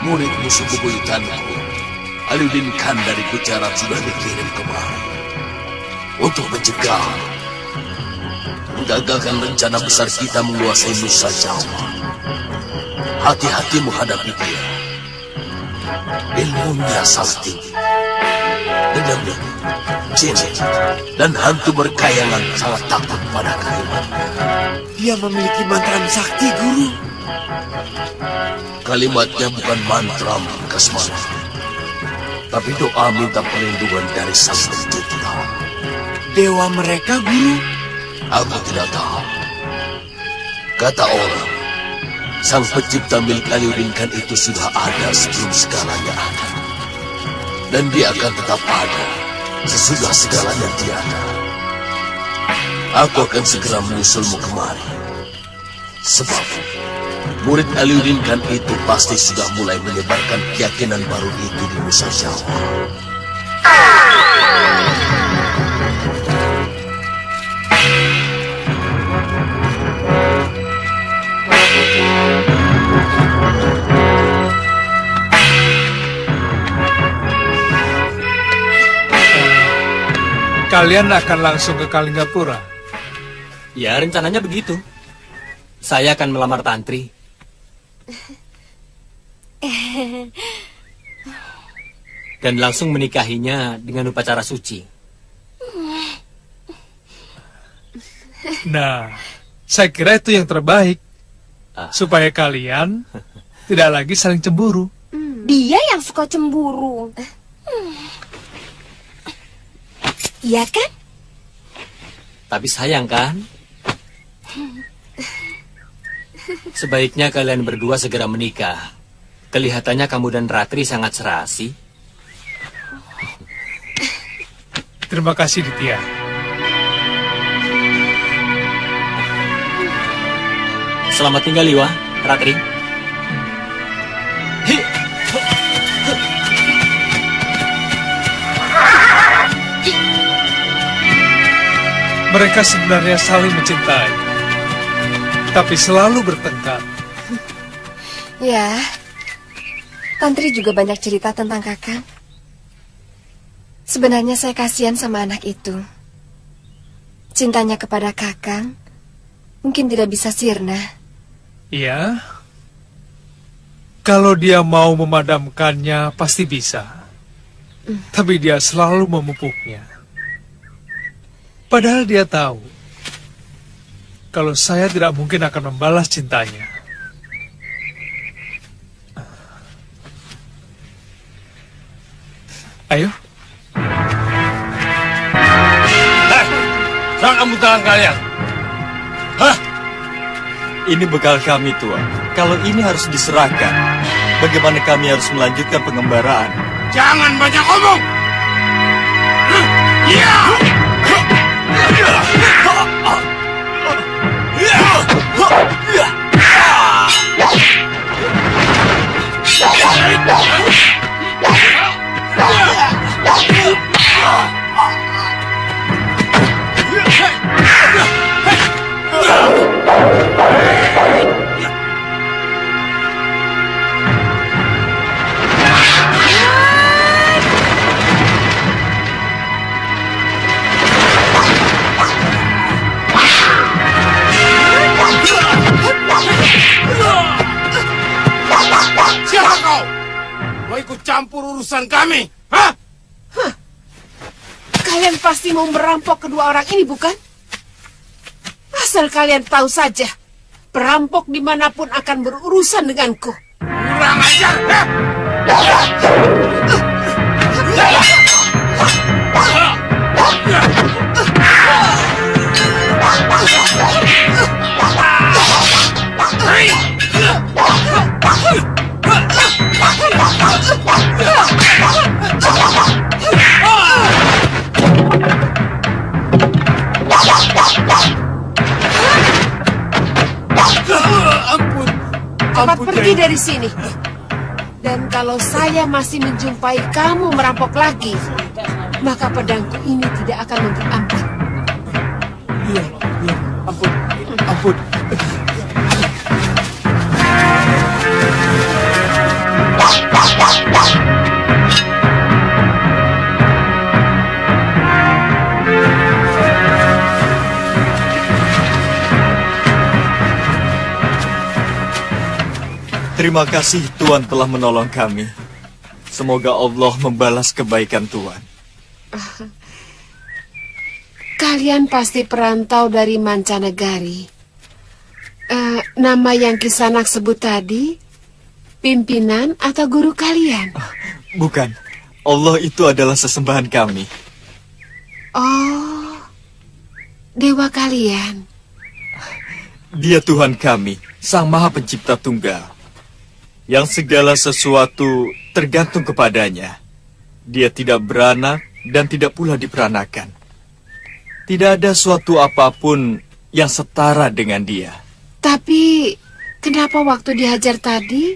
Murid musuh bebuyutanku, Aliuddin Khan dari Gujarat sudah dikirim kemari untuk mencegah, menggagalkan rencana besar kita menguasai Nusa Jawa. Hati-hati menghadapi dia. Ilmunya sangat tinggi. Dendamnya, jin, dan hantu berkayangan sangat takut pada kalimatnya.
Dia memiliki mantra sakti, Guru.
Kalimatnya bukan mantra, Kasmala, tapi doa minta perlindungan dari Sang Pencipta.
Dewa mereka, Guru?
Aku tidak tahu. Kata orang, Sang Pencipta milik Aliuddin Khan itu sudah ada sebelum segalanya ada. Dan dia akan tetap ada sesudah segalanya tiada. Aku akan segera menyusulmu kemari. Sebab murid Aliuddin Khan itu pasti sudah mulai menyebarkan keyakinan baru itu di Nusa Jawa.
Kalian akan langsung ke Kalinggapura?
Ya, rencananya begitu. Saya akan melamar Tantri. Dan langsung menikahinya dengan upacara suci.
Nah, saya kira itu yang terbaik. Supaya kalian tidak lagi saling cemburu.
Dia yang suka cemburu. Iya kan?
Tapi sayang kan? Sebaiknya kalian berdua segera menikah. Kelihatannya kamu dan Ratri sangat serasi.
Terima kasih, Ditya.
Selamat tinggal, Liwa, Ratri.
Mereka sebenarnya saling mencintai, tapi selalu bertengkar.
Ya, Tantri juga banyak cerita tentang Kakang. Sebenarnya saya kasihan sama anak itu. Cintanya kepada Kakang mungkin tidak bisa sirna.
Iya, kalau dia mau memadamkannya pasti bisa. Tapi dia selalu memupuknya. Padahal dia tahu kalau saya tidak mungkin akan membalas cintanya. Ayo.
Serahkan buntalan kalian.
Hah? Ini bekal kami, Tuan. Kalau ini harus diserahkan, bagaimana kami harus melanjutkan pengembaraan?
Jangan banyak omong! Ya! Siapa kau? Mau ikut campur urusan kami? Hah?
Kalian pasti mau merampok kedua orang ini, bukan? Asal kalian tahu saja, perampok dimanapun akan berurusan denganku.
Kurang ajar!
cepat pergi dari sini. Dan kalau saya masih menjumpai kamu merampok lagi, maka pedangku ini tidak akan memberi ampun.
Iya, ampun, ampun.
Terima kasih Tuan telah menolong kami. Semoga Allah membalas kebaikan Tuan.
Kalian pasti perantau dari mancanegari. Nama yang Kisanak sebut tadi, pimpinan atau guru kalian?
Bukan, Allah itu adalah sesembahan kami.
Oh, dewa kalian.
Dia Tuhan kami, Sang Maha Pencipta Tunggal. Yang segala sesuatu tergantung kepadanya. Dia tidak beranak dan tidak pula diperanakan. Tidak ada suatu apapun yang setara dengan dia.
Tapi, kenapa waktu dihajar tadi,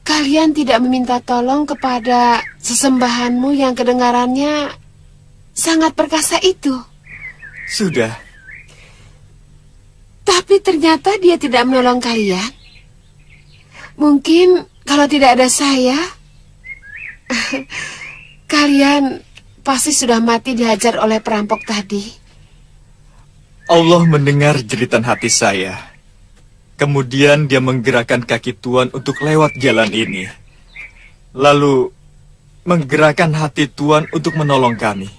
kalian tidak meminta tolong kepada sesembahanmu yang kedengarannya sangat perkasa itu?
Sudah.
Tapi ternyata dia tidak menolong kalian. Mungkin kalau tidak ada saya, kalian pasti sudah mati dihajar oleh perampok tadi.
Allah mendengar jeritan hati saya. Kemudian dia menggerakkan kaki Tuan untuk lewat jalan ini. Lalu menggerakkan hati Tuan untuk menolong kami.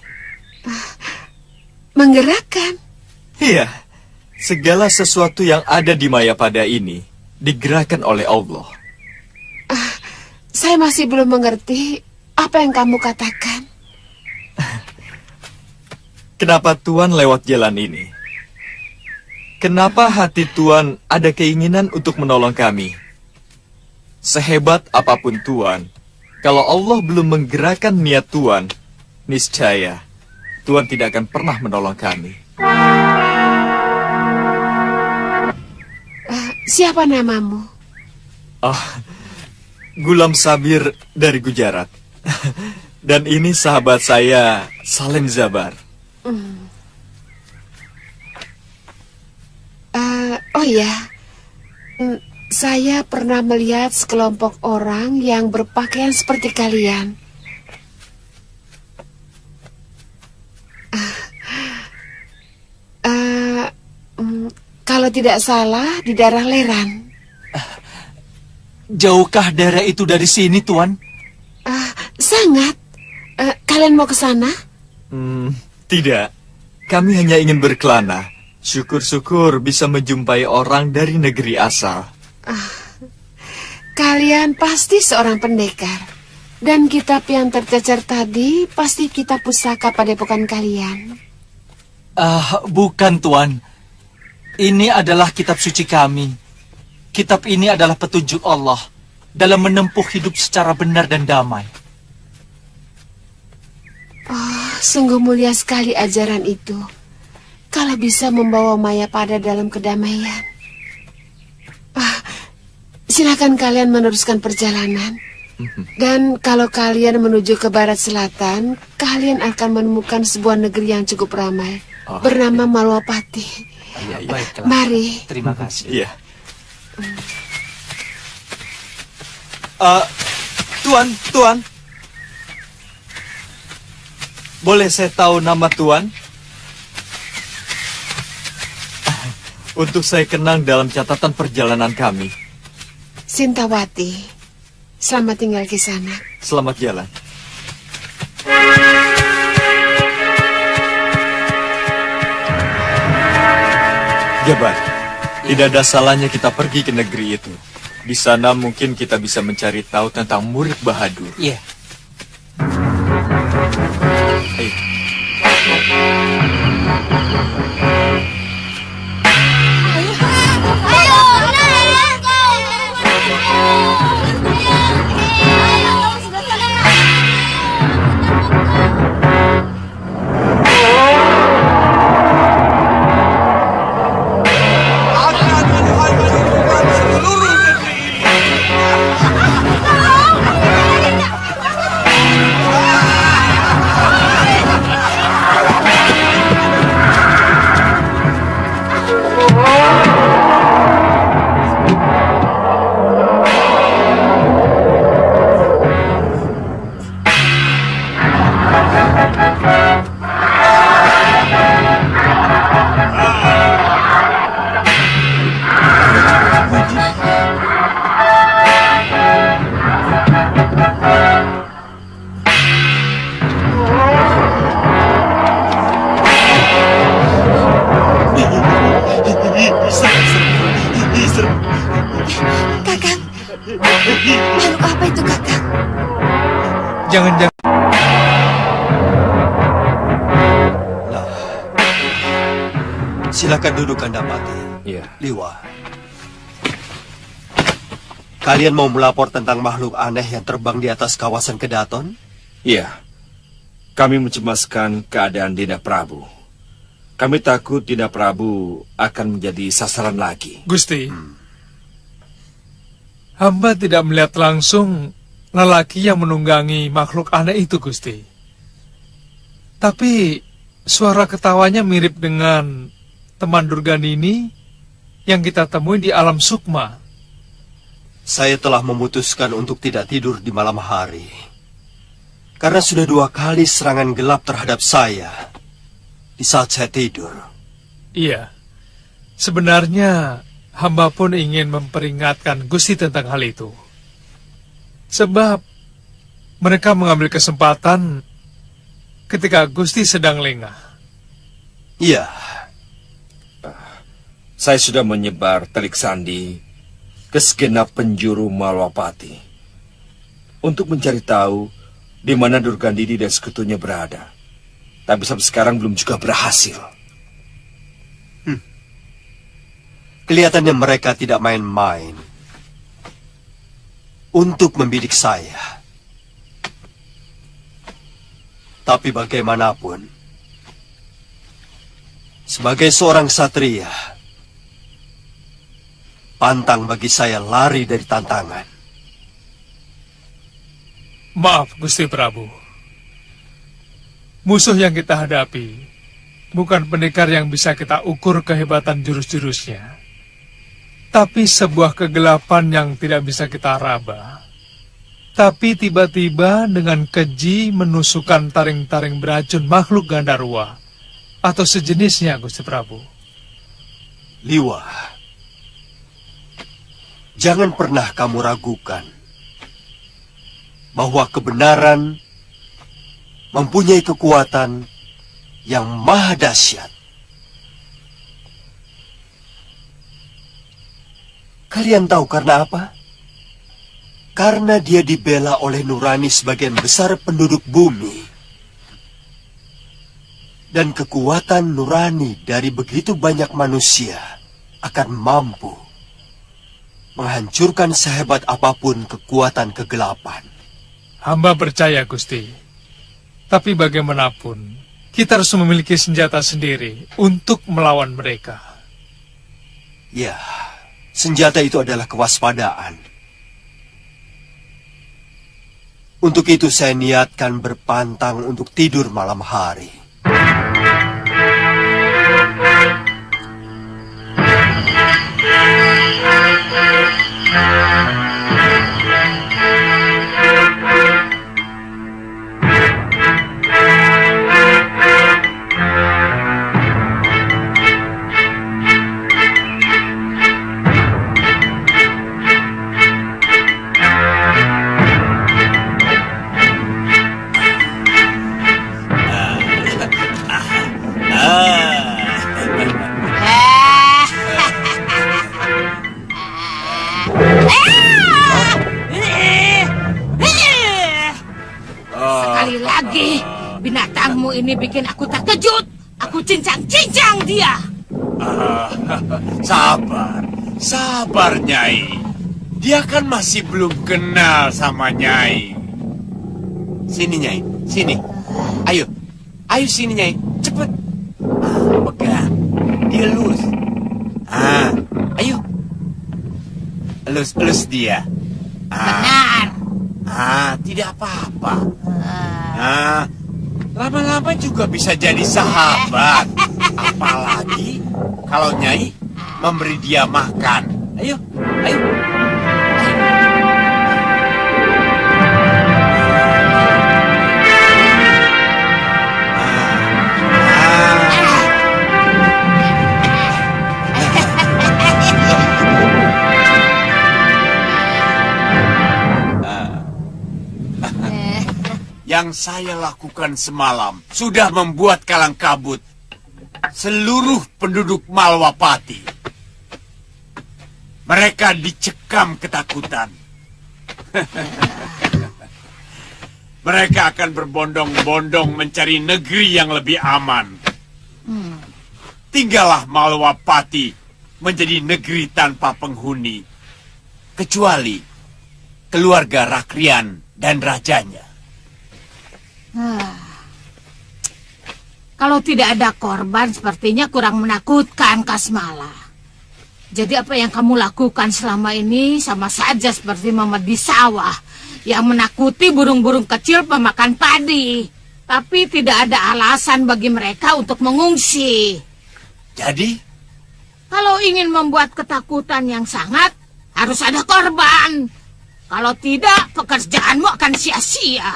Menggerakkan?
Iya, segala sesuatu yang ada di Mayapada ini digerakkan oleh Allah.
Saya masih belum mengerti apa yang kamu katakan.
Kenapa Tuan lewat jalan ini? Kenapa hati Tuan ada keinginan untuk menolong kami? Sehebat apapun Tuan, kalau Allah belum menggerakkan niat Tuan, niscaya Tuan tidak akan pernah menolong kami.
Siapa namamu?
Oh, Gulam Sabir dari Gujarat. Dan ini sahabat saya, Salim Zabar.
Oh ya, saya pernah melihat sekelompok orang yang berpakaian seperti kalian. Kalau tidak salah, di daerah Leran.
Jauhkah daerah itu dari sini, Tuan?
Sangat. Kalian mau ke sana?
Tidak. Kami hanya ingin berkelana. Syukur-syukur bisa menjumpai orang dari negeri asal.
Kalian pasti seorang pendekar. Dan kitab yang tercecer tadi pasti kitab pusaka padepokan kalian.
Bukan, Tuan. Ini adalah kitab suci kami. Kitab ini adalah petunjuk Allah dalam menempuh hidup secara benar dan damai.
Oh, sungguh mulia sekali ajaran itu. Kalau bisa membawa Mayapada dalam kedamaian. Silakan kalian meneruskan perjalanan. Dan kalau kalian menuju ke barat selatan, kalian akan menemukan sebuah negeri yang cukup ramai, bernama Malwapati.
Baiklah.
Mari.
Terima kasih.
Iya. Tuan. Boleh saya tahu nama Tuan? Untuk saya kenang dalam catatan perjalanan kami.
Sintawati. Selamat tinggal di sana.
Selamat jalan. Jabar, tidak ada salahnya kita pergi ke negeri itu. Di sana mungkin kita bisa mencari tahu tentang murid Bahadur.
Iya.
jangan-jangan...
Nah, silakan duduk Kandapati.
Iya.
Liwa. Kalian mau melapor tentang makhluk aneh yang terbang di atas kawasan Kedaton?
Iya. Kami mencemaskan keadaan Dinda Prabu. Kami takut Dinda Prabu akan menjadi sasaran lagi.
Gusti, hamba tidak melihat langsung lelaki yang menunggangi makhluk aneh itu, Gusti. Tapi suara ketawanya mirip dengan teman Durganini yang kita temui di alam sukma.
Saya telah memutuskan untuk tidak tidur di malam hari. Karena sudah 2 kali serangan gelap terhadap saya di saat saya tidur.
Iya, sebenarnya hamba pun ingin memperingatkan Gusti tentang hal itu. Sebab mereka mengambil kesempatan ketika Gusti sedang lengah.
Iya.
Saya sudah menyebar telik sandi ke segenap penjuru Malwapati untuk mencari tahu di mana Durgandini dan sekutunya berada. Tapi sampai sekarang belum juga berhasil.
Kelihatannya mereka tidak main-main untuk membidik saya. Tapi bagaimanapun, sebagai seorang satria, pantang bagi saya lari dari tantangan.
Maaf, Gusti Prabu. Musuh yang kita hadapi bukan pendekar yang bisa kita ukur kehebatan jurus-jurusnya, tapi sebuah kegelapan yang tidak bisa kita raba. Tapi tiba-tiba dengan keji menusukkan taring-taring beracun makhluk Gandarwa atau sejenisnya, Gusti Prabu.
Liwa, jangan pernah kamu ragukan bahwa kebenaran mempunyai kekuatan yang maha dahsyat. Kalian tahu karena apa? Karena dia dibela oleh nurani sebagian besar penduduk bumi. Dan kekuatan nurani dari begitu banyak manusia akan mampu menghancurkan sehebat apapun kekuatan kegelapan.
Hamba percaya, Gusti. Tapi bagaimanapun, kita harus memiliki senjata sendiri untuk melawan mereka.
Ya, senjata itu adalah kewaspadaan. Untuk itu saya niatkan berpantang untuk tidur malam hari.
Sekali lagi, binatangmu ini bikin aku terkejut. Aku cincang-cincang dia.
Sabar, sabar Nyai. Dia kan masih belum kenal sama Nyai. Sini Nyai, sini. Ayo, ayo sini Nyai, cepet. Pegang, dielus. Ayo. Elus dia.
Benar.
Tidak apa-apa. Lama-lama juga bisa jadi sahabat. Apalagi kalau Nyai memberi dia makan. Ayo, ayo. Yang saya lakukan semalam sudah membuat kalang kabut seluruh penduduk Malwapati. Mereka dicekam ketakutan. Mereka akan berbondong-bondong mencari negeri yang lebih aman. Tinggallah Malwapati menjadi negeri tanpa penghuni, kecuali keluarga Rakrian dan rajanya.
Kalau tidak ada korban, sepertinya kurang menakutkan, Kasmala. Jadi apa yang kamu lakukan selama ini sama saja seperti memedi sawah yang menakuti burung-burung kecil pemakan padi. Tapi tidak ada alasan bagi mereka untuk mengungsi.
Jadi?
Kalau ingin membuat ketakutan yang sangat, harus ada korban. Kalau tidak, pekerjaanmu akan sia-sia.